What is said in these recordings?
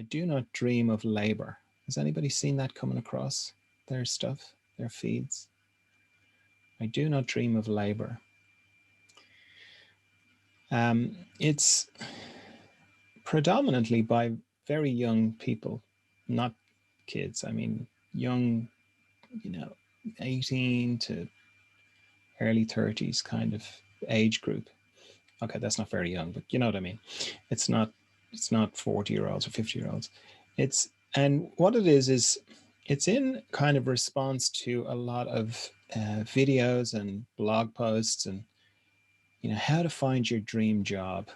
I do not dream of labor. Has anybody seen that coming across their stuff, their feeds? I do not dream of labor. It's predominantly by very young people, not kids. I mean, young, 18 to early 30s kind of age group. Okay, that's not very young, but you know what I mean. It's not it's not 40-year-olds or 50-year-olds. It's and what it is it's in kind of response to a lot of videos and blog posts, and how to find your dream job,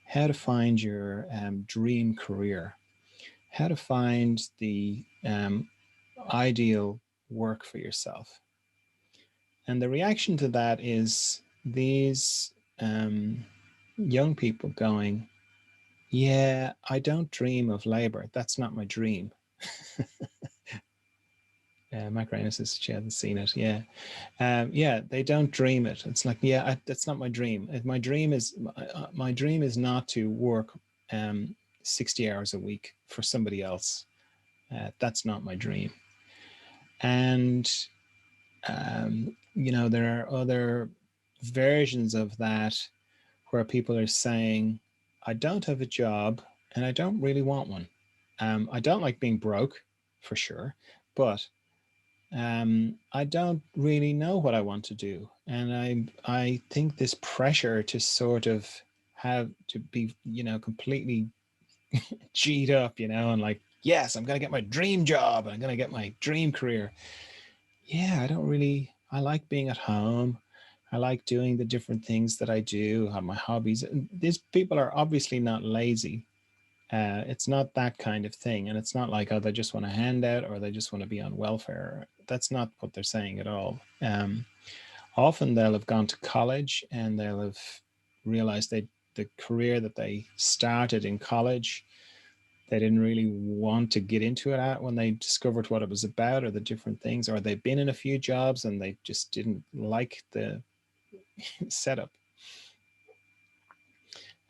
how to find your dream career, how to find the ideal work for yourself. And the reaction to that is these young people going, yeah, I don't dream of labor. That's not my dream. Macarena says she hasn't seen it. Yeah. Yeah, they don't dream it. It's like, yeah, that's not my dream. My dream is not to work 60 hours a week for somebody else. That's not my dream. And, there are other versions of that where people are saying, I don't have a job and I don't really want one. I don't like being broke, for sure, but I don't really know what I want to do. And I think this pressure to sort of have to be, completely G'd up, and like, yes, I'm going to get my dream job. I'm going to get my dream career. Yeah, I like being at home. I like doing the different things that I do, have my hobbies. These people are obviously not lazy. It's not that kind of thing. And it's not like, oh, they just want a handout or they just want to be on welfare. That's not what they're saying at all. Often they'll have gone to college and they'll have realized the career that they started in college, they didn't really want to get into it when they discovered what it was about or the different things, or they've been in a few jobs and they just didn't like the setup.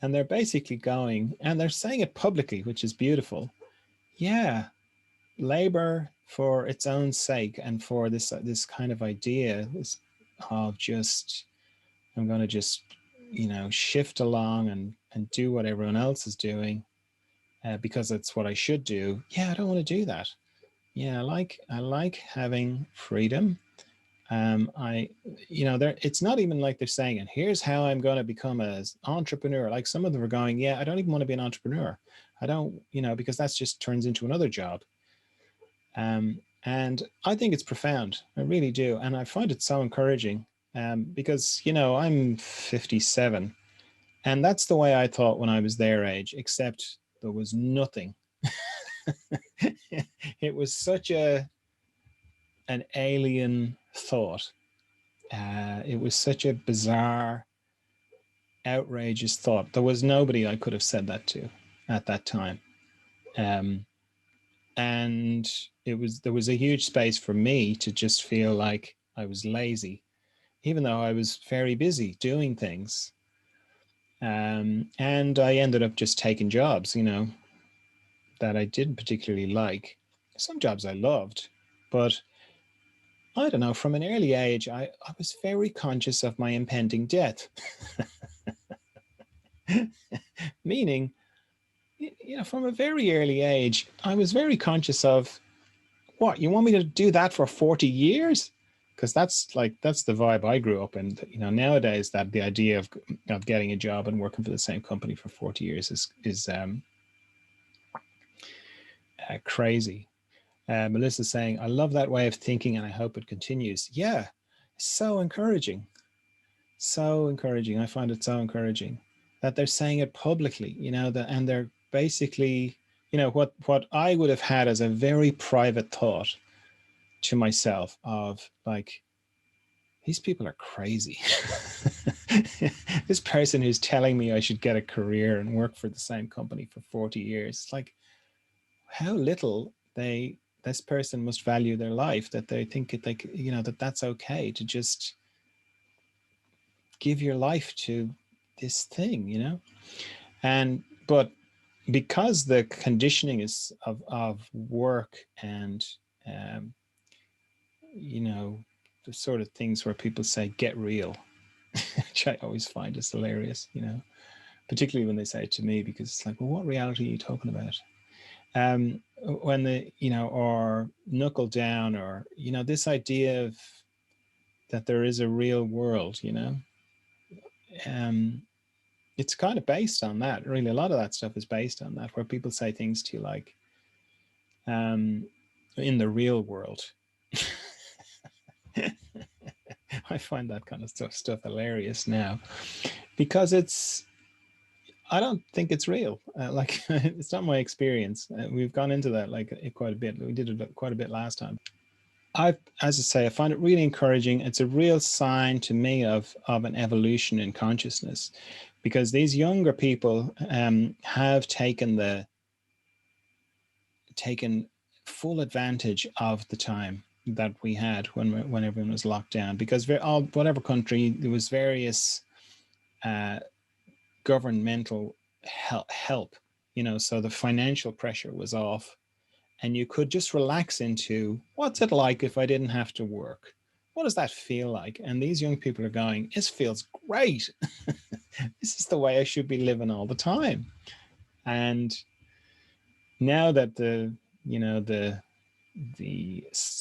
And they're basically going, and they're saying it publicly, which is beautiful. Yeah, labor for its own sake and for this kind of idea of just, I'm going to just, shift along and do what everyone else is doing because it's what I should do. Yeah, I don't want to do that. Yeah, I like having freedom. It's not even like they're saying, and here's how I'm going to become an entrepreneur. Like some of them are going, yeah, I don't even want to be an entrepreneur. I don't, because that's just turns into another job. And I think it's profound. I really do. And I find it so encouraging because, I'm 57 and that's the way I thought when I was their age, except there was nothing. It was such an alien thought. It was such a bizarre, outrageous thought. There was nobody I could have said that to at that time. And there was a huge space for me to just feel like I was lazy, even though I was very busy doing things. And I ended up just taking jobs, that I didn't particularly like. Some jobs I loved, but I don't know, from an early age, I was very conscious of my impending death. Meaning, from a very early age, I was very conscious of, what, you want me to do that for 40 years? Because that's the vibe I grew up in. Nowadays, that the idea of getting a job and working for the same company for 40 years is crazy. Melissa's saying, I love that way of thinking and I hope it continues. Yeah, so encouraging. So encouraging. I find it so encouraging that they're saying it publicly, and they're basically, what I would have had as a very private thought to myself of like, these people are crazy. This person who's telling me I should get a career and work for the same company for 40 years, it's like how little this person must value their life that they think that's okay to just give your life to this thing, but because the conditioning is of work and um, you know, the sort of things where people say get real, which I always find is hilarious, you know, particularly when they say it to me, because it's like, well, what reality are you talking about? When the, you know, or knuckle down, or, you know, this idea of that there is a real world, you know, um, it's kind of based on that. Really, a lot of that stuff is based on that, where people say things to you like, in the real world. I find that kind of stuff hilarious now, because I don't think it's real. Like it's not my experience. We've gone into that like quite a bit. We did it quite a bit last time. As I say, I find it really encouraging. It's a real sign to me of an evolution in consciousness, because these younger people have taken full advantage of the time that we had when everyone was locked down, because whatever country, there was various uh, governmental help, you know, so the financial pressure was off, and you could just relax into, what's it like if I didn't have to work? What does that feel like? And these young people are going, this feels great. This is the way I should be living all the time. And now that you know, the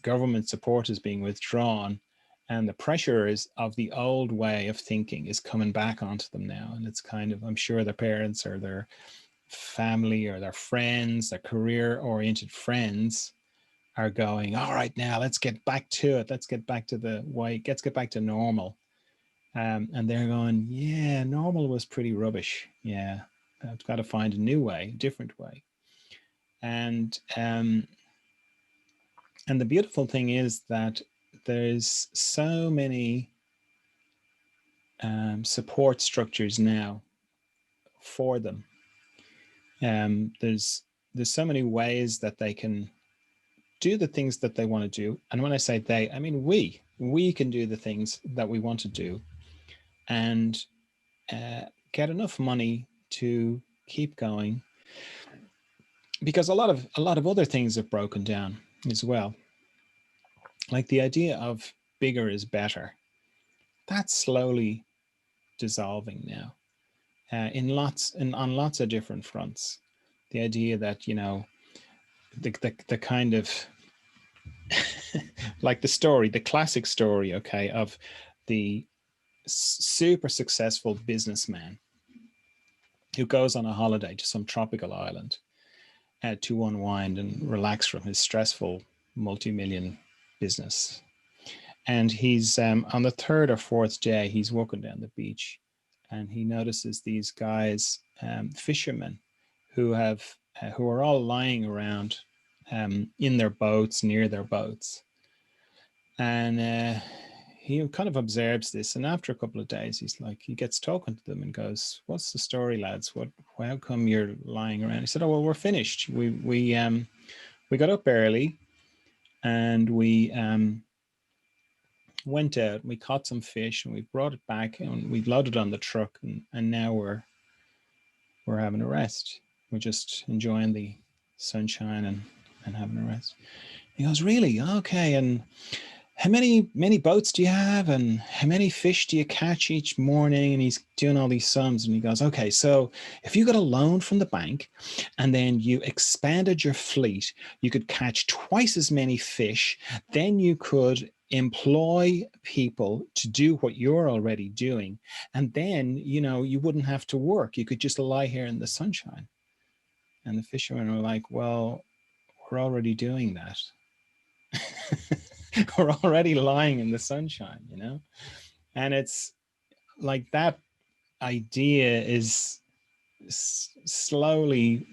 government support is being withdrawn, and the pressure is of the old way of thinking is coming back onto them now, and it's kind of, I'm sure their parents or their family or their friends, their career oriented friends, are going, all right, now let's get back to it, let's get back to the way, let's get back to normal. And they're going, yeah, normal was pretty rubbish. Yeah, I've got to find a new way, a different way. And the beautiful thing is that there's so many support structures now for them. There's so many ways that they can do the things that they want to do. And when I say they, I mean we can do the things that we want to do, and get enough money to keep going, because a lot of other things have broken down as well. Like the idea of bigger is better, that's slowly dissolving now, on lots of different fronts. The idea that, you know, the kind of like the classic story, okay, of the super successful businessman who goes on a holiday to some tropical island to unwind and relax from his stressful multi-million business. And he's on the third or fourth day, he's walking down the beach, and he notices these guys, fishermen, who are all lying around in their boats, near their boats. And he kind of observes this, and after a couple of days, he gets talking to them and goes, "What's the story, lads? How come you're lying around?" He said, "Oh, well, we're finished. We got up early, and we went out. And we caught some fish, and we brought it back, and we loaded on the truck, and now we're having a rest. We're just enjoying the sunshine and having a rest." He goes, "Really? Okay. And how many boats do you have, and how many fish do you catch each morning?" And he's doing all these sums, and he goes, "Okay, so if you got a loan from the bank and then you expanded your fleet, you could catch twice as many fish. Then you could employ people to do what you're already doing, and then, you know, you wouldn't have to work. You could just lie here in the sunshine." And the fishermen were like, "Well, we're already doing that." We're already lying in the sunshine, you know? And it's like that idea is slowly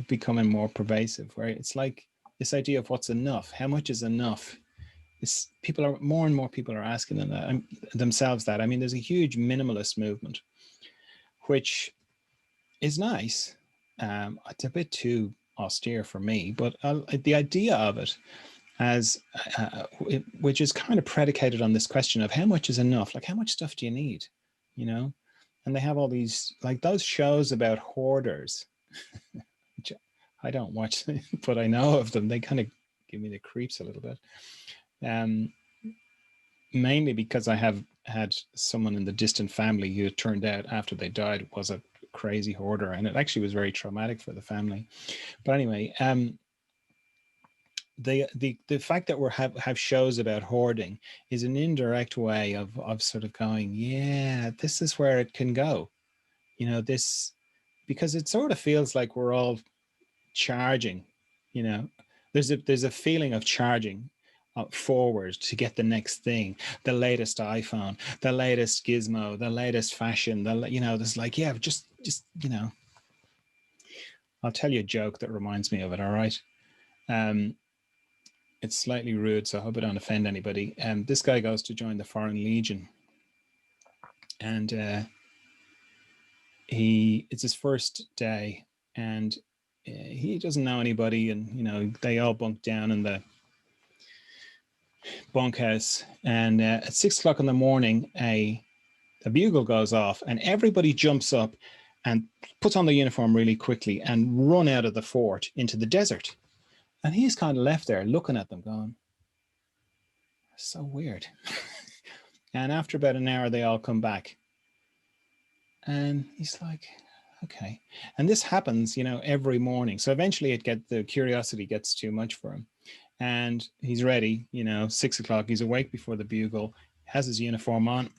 becoming more pervasive, where it's like this idea of what's enough, how much is enough. More and more people are asking themselves that. I mean, there's a huge minimalist movement, which is nice. It's a bit too austere for me, but the idea of it, as which is kind of predicated on this question of how much is enough, like how much stuff do you need, you know? And they have all these, like those shows about hoarders. which I don't watch, but I know of them. They kind of give me the creeps a little bit. Mainly because I have had someone in the distant family who it turned out after they died was a crazy hoarder, and it actually was very traumatic for the family. But anyway, the fact that we have shows about hoarding is an indirect way of sort of going, yeah, this is where it can go, this, because it sort of feels like we're all charging, there's a feeling of charging forward to get the next thing, the latest iPhone, the latest gizmo, the latest fashion, there's like, yeah, just I'll tell you a joke that reminds me of it. All right. It's slightly rude, so I hope I don't offend anybody. This guy goes to join the Foreign Legion, and it's his first day, and he doesn't know anybody, and they all bunk down in the bunkhouse, and at 6 o'clock in the morning, a bugle goes off, and everybody jumps up and puts on their uniform really quickly and run out of the fort into the desert. And he's kind of left there looking at them going, so weird. And after about an hour, they all come back. And he's like, okay. And this happens, every morning. So eventually the curiosity gets too much for him. And he's ready, 6 o'clock, he's awake before the bugle, has his uniform on,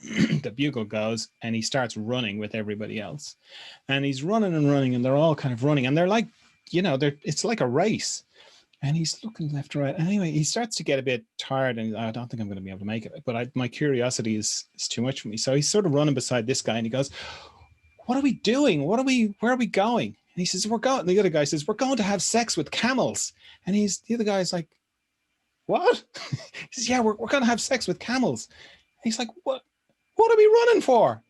the bugle goes, and he starts running with everybody else. And he's running and running, and they're all kind of running. And they're like, it's like a race. And he's looking left and right. Anyway, he starts to get a bit tired, and I don't think I'm going to be able to make it. But my curiosity is too much for me. So he's sort of running beside this guy, and he goes, what are we doing? Where are we going? And he says, we're going. And the other guy says, we're going to have sex with camels. And the other guy's like, what? He says, yeah, we're going to have sex with camels. And he's like, what are we running for?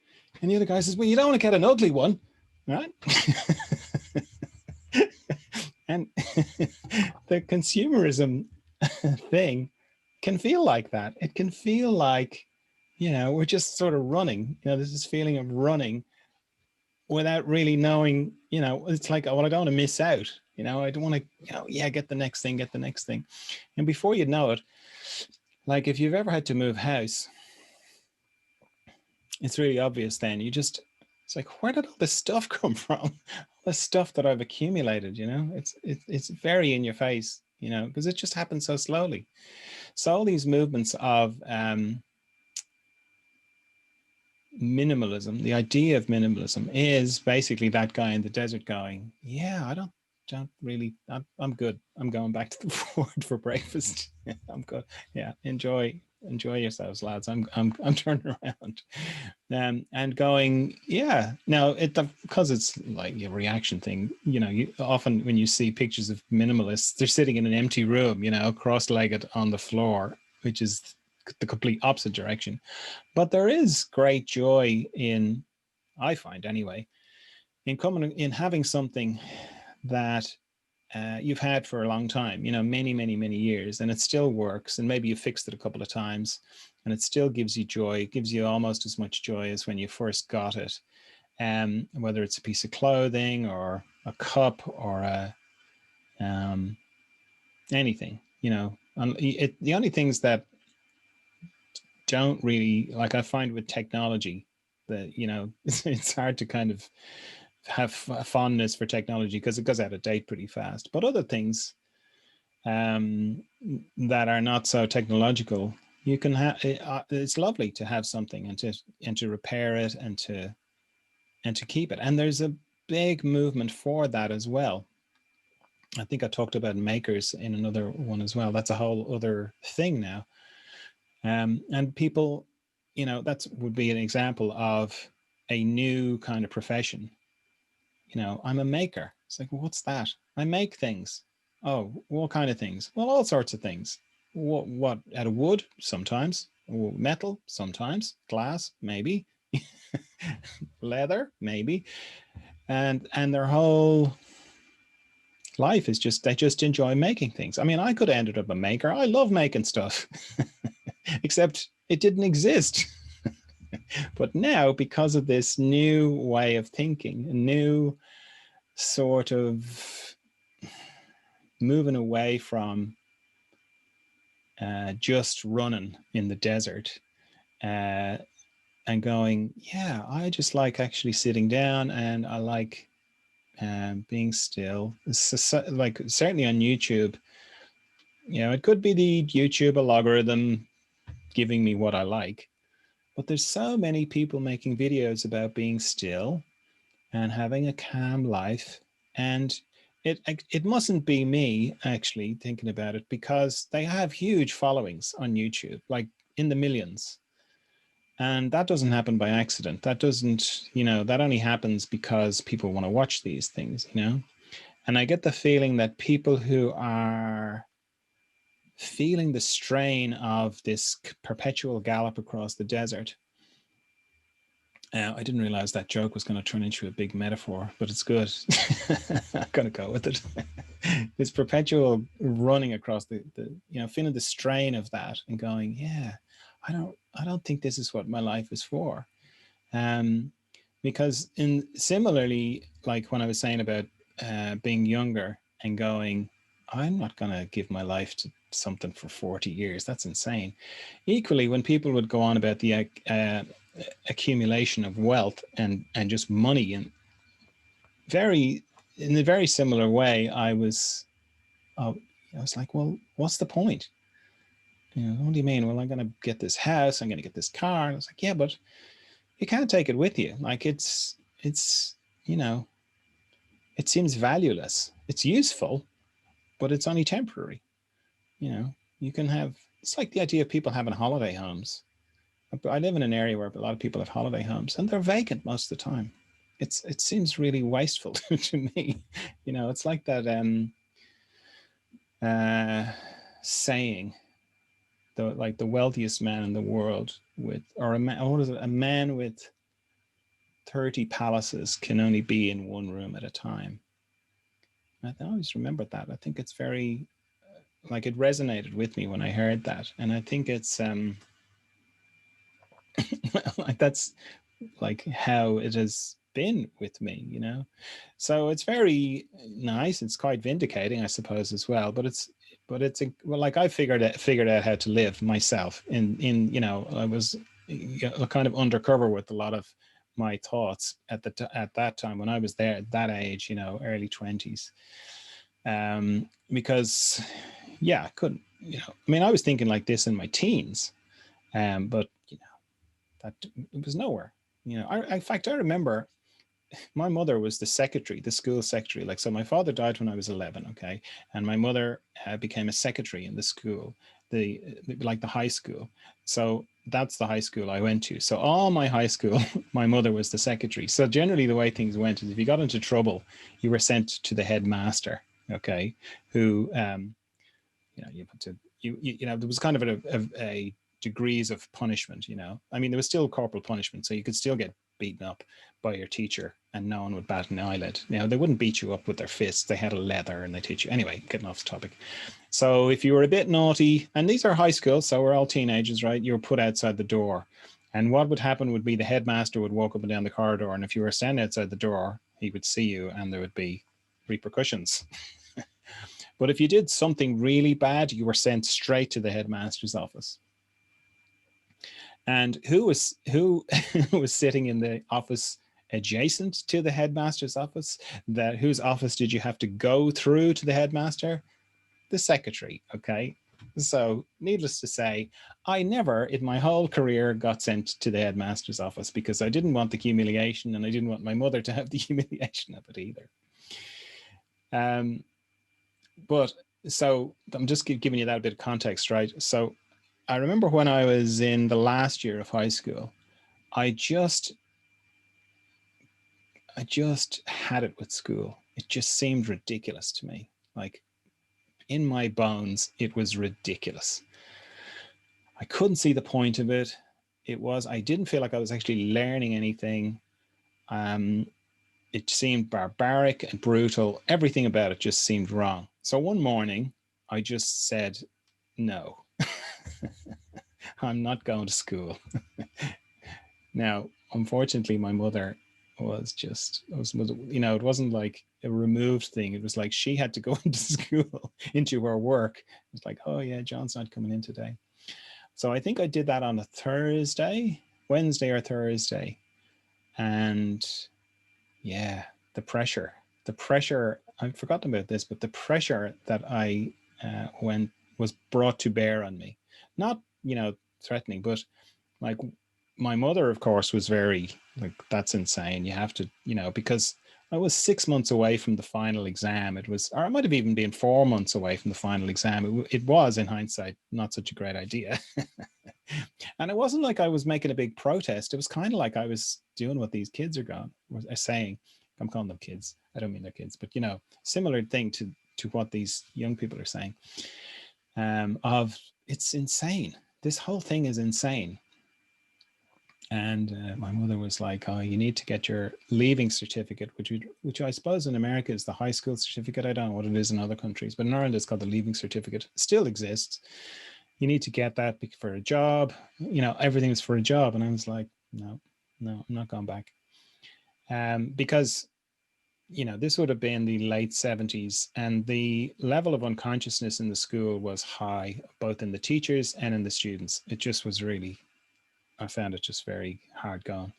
And the other guy says, well, you don't want to get an ugly one, right? And the consumerism thing can feel like that. It can feel like, we're just sort of running. There's this feeling of running without really knowing, it's like, well, I don't want to miss out. I don't want to, get the next thing. And before you know it, like if you've ever had to move house, it's really obvious then. It's like, where did all this stuff come from? All the stuff that I've accumulated, it's very in your face, because it just happens so slowly. So all these movements of minimalism, the idea of minimalism is basically that guy in the desert going, yeah, I don't really, I'm good. I'm going back to the fort for breakfast. I'm good. Yeah. Enjoy yourselves, lads. I'm turning around. And going, yeah. Now because it's like a reaction thing, you often when you see pictures of minimalists, they're sitting in an empty room, cross-legged on the floor, which is the complete opposite direction. But there is great joy in, I find anyway, in having something that you've had for a long time, many, many, many years, and it still works. And maybe you fixed it a couple of times and it still gives you joy. It gives you almost as much joy as when you first got it. Whether it's a piece of clothing or a cup or anything, the only things that don't really, like I find with technology, that it's hard to kind of have a fondness for technology because it goes out of date pretty fast. But other things that are not so technological, you can have. It's lovely to have something and to repair it and to keep it. And there's a big movement for that as well. I think I talked about makers in another one as well. That's a whole other thing now. And people, that would be an example of a new kind of profession. I'm a maker. It's like, well, what's that? I make things. Oh, what kind of things? Well, all sorts of things. What out of wood? Sometimes. Metal? Sometimes. Glass? Maybe. Leather? Maybe. And their whole life is they just enjoy making things. I mean, I could have ended up a maker. I love making stuff. Except it didn't exist. But now, because of this new way of thinking, a new sort of moving away from just running in the desert, uh, and going, yeah, I just like actually sitting down, and I like being still. Like certainly on YouTube, it could be the YouTube algorithm giving me what I like, but there's so many people making videos about being still and having a calm life. And it mustn't be me actually thinking about it, because they have huge followings on YouTube, like in the millions. And that doesn't happen by accident. That doesn't, that only happens because people want to watch these things. And I get the feeling that people who are feeling the strain of this perpetual gallop across the desert. I didn't realize that joke was going to turn into a big metaphor, but it's good. I'm going to go with it. This perpetual running across the feeling the strain of that and going, yeah, I don't think this is what my life is for. Because similarly, like when I was saying about being younger and going, I'm not going to give my life to something for 40 years. That's insane. Equally, when people would go on about the accumulation of wealth and just money, and in a very similar way, I was like, well, what's the point? What do you mean? Well, I'm going to get this house, I'm going to get this car. And I was like, yeah, but you can't take it with you. Like it's it seems valueless. It's useful, but it's only temporary. You can have, it's like the idea of people having holiday homes. I live in an area where a lot of people have holiday homes, and they're vacant most of the time. It seems really wasteful to me. It's like that saying, the wealthiest man in the world a man with 30 palaces can only be in one room at a time. I always remembered that. I think it's very, like, it resonated with me when I heard that. And I think it's like that's like how it has been with me. So it's very nice. It's quite vindicating, I suppose, as well. But it's like I figured out how to live myself. I was kind of undercover with a lot of my thoughts at that time when I was there at that age, early 20s. Because I couldn't, I was thinking like this in my teens, but that it was nowhere. In fact, I remember my mother was the school secretary. Like, so my father died when I was 11. Okay. And my mother became a secretary in the school, like the high school. So that's the high school I went to. So all my high school, my mother was the secretary. So generally the way things went is if you got into trouble, you were sent to the headmaster. Okay. Who, you had to, there was kind of a degrees of punishment. There was still corporal punishment, so you could still get beaten up by your teacher and no one would bat an eyelid. They wouldn't beat you up with their fists. They had a leather and they teach you. Anyway, getting off the topic. So if you were a bit naughty, and these are high school, so we're all teenagers, right? You were put outside the door. And what would happen would be the headmaster would walk up and down the corridor, and if you were standing outside the door, he would see you and there would be repercussions. But if you did something really bad, you were sent straight to the headmaster's office. And who was sitting in the office adjacent to the headmaster's office? Whose office did you have to go through to the headmaster? The secretary. Okay. So needless to say, I never in my whole career got sent to the headmaster's office because I didn't want the humiliation, and I didn't want my mother to have the humiliation of it either. But so I'm just giving you that bit of context, right? So I remember when I was in the last year of high school, I just had it with school. It just seemed ridiculous to me. Like, in my bones, it was ridiculous. I couldn't see the point of it. I didn't feel like I was actually learning anything. It seemed barbaric and brutal. Everything about it just seemed wrong. So one morning, I just said, no, I'm not going to school. Now, unfortunately, my mother was just, you know, it wasn't like a removed thing. It was like she had to go into school, into her work. It's like, oh yeah, John's not coming in today. So I think I did that on a Thursday, Wednesday or Thursday. And yeah, the pressure, I've forgotten about this, but the pressure that I went was brought to bear on me, not, you know, threatening, but like my mother, of course, was very like, that's insane. You have to, you know, because I was 6 months away from the final exam. It was, or it might have even been 4 months away from the final exam. It was, in hindsight, not such a great idea. And it wasn't like I was making a big protest. It was kind of like I was doing what these kids are saying. I'm calling them kids. I don't mean they're kids, but you know, similar thing to what these young people are saying. Of it's insane. This whole thing is insane. And my mother was like, "Oh, you need to get your leaving certificate, which I suppose in America is the high school certificate. I don't know what it is in other countries, but in Ireland it's called the leaving certificate. It still exists. You need to get that for a job. You know, everything's for a job." And I was like, "No, no, I'm not going back." Because you know, this would have been the late 70s, and the level of unconsciousness in the school was high, both in the teachers and in the students. It just was really, I found it just very hard going.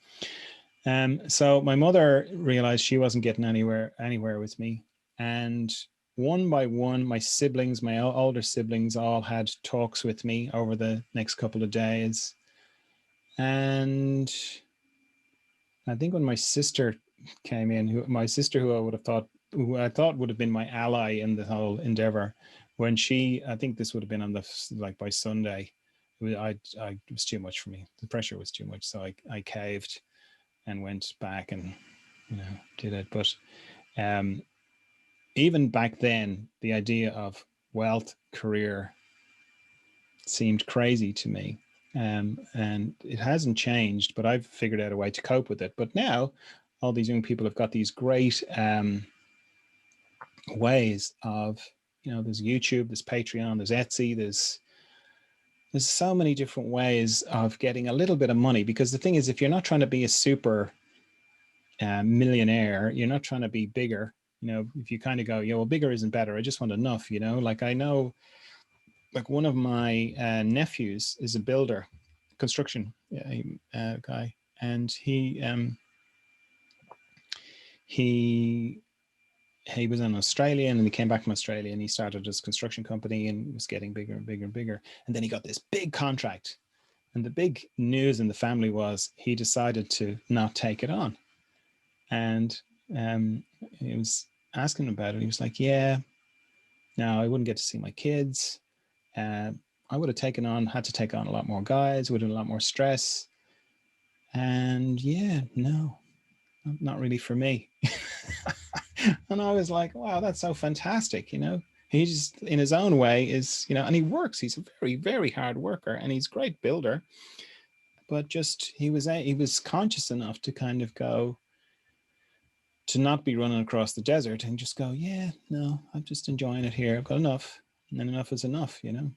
So my mother realized she wasn't getting anywhere with me. And one by one, my siblings, my older siblings, all had talks with me over the next couple of days. And I think when my sister came in, my sister, who I thought would have been my ally in the whole endeavor, when I think this would have been on like by Sunday, it was too much for me. The pressure was too much. So I caved and went back and, you know, did it. But um, even back then, the idea of wealth, career seemed crazy to me. And it hasn't changed, but I've figured out a way to cope with it. But now all these young people have got these great ways of, you know, there's YouTube, there's Patreon, there's Etsy, there's so many different ways of getting a little bit of money. Because the thing is, if you're not trying to be a super millionaire, you're not trying to be bigger. You know, if you kind of go, yeah, well, bigger isn't better. I just want enough, you know, like I know, like one of my nephews is a builder, construction guy, and he he was in Australia, and then he came back from Australia and he started his construction company and was getting bigger and bigger and bigger. And then he got this big contract. And the big news in the family was he decided to not take it on. And he was asking him about it. He was like, yeah, no, I wouldn't get to see my kids. Uh, I would have had to take on a lot more guys, would have a lot more stress. And yeah, no, not really for me. And I was like, wow, that's so fantastic. You know, he just in his own way is, you know, and he works. He's a very, very hard worker and he's a great builder. But just he was conscious enough to kind of go, to not be running across the desert and just go, yeah, no, I'm just enjoying it here. I've got enough. And then enough is enough, you know?